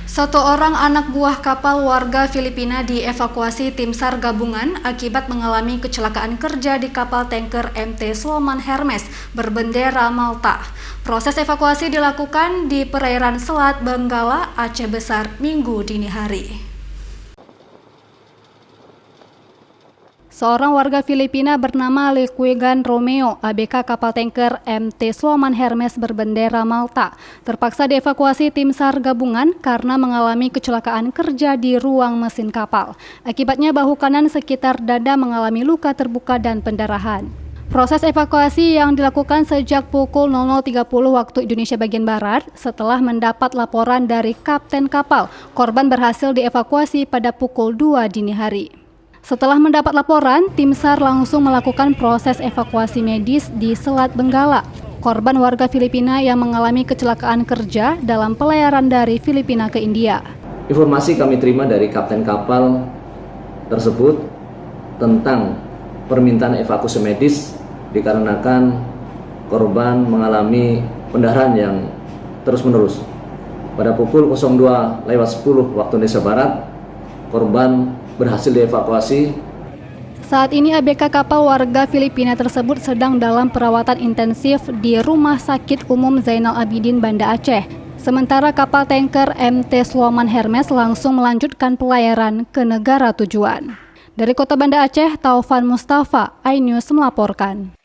Satu orang anak buah kapal warga Filipina dievakuasi tim SAR gabungan akibat mengalami kecelakaan kerja di kapal tanker MT Sloman Hermes berbendera Malta. Proses evakuasi dilakukan di perairan Selat Benggala, Aceh Besar, Minggu dini hari. Seorang warga Filipina bernama Lequigan Romeo, ABK kapal tanker MT Sloman Hermes berbendera Malta, terpaksa dievakuasi tim SAR gabungan karena mengalami kecelakaan kerja di ruang mesin kapal. Akibatnya bahu kanan sekitar dada mengalami luka terbuka dan pendarahan. Proses evakuasi yang dilakukan sejak pukul 00.30 waktu Indonesia bagian Barat setelah mendapat laporan dari kapten kapal. Korban berhasil dievakuasi pada pukul 2 dini hari. Setelah mendapat laporan, tim SAR langsung melakukan proses evakuasi medis di Selat Benggala. Korban warga Filipina yang mengalami kecelakaan kerja dalam pelayaran dari Filipina ke India. Informasi kami terima dari kapten kapal tersebut tentang permintaan evakuasi medis dikarenakan korban mengalami pendarahan yang terus-menerus. Pada pukul 02.10 waktu Indonesia Barat, korban berhasil dievakuasi. Saat ini ABK kapal warga Filipina tersebut sedang dalam perawatan intensif di Rumah Sakit Umum Zainal Abidin, Banda Aceh. Sementara kapal tanker MT Sloman Hermes langsung melanjutkan pelayaran ke negara tujuan. Dari Kota Banda Aceh, Taufan Mustafa, iNews melaporkan.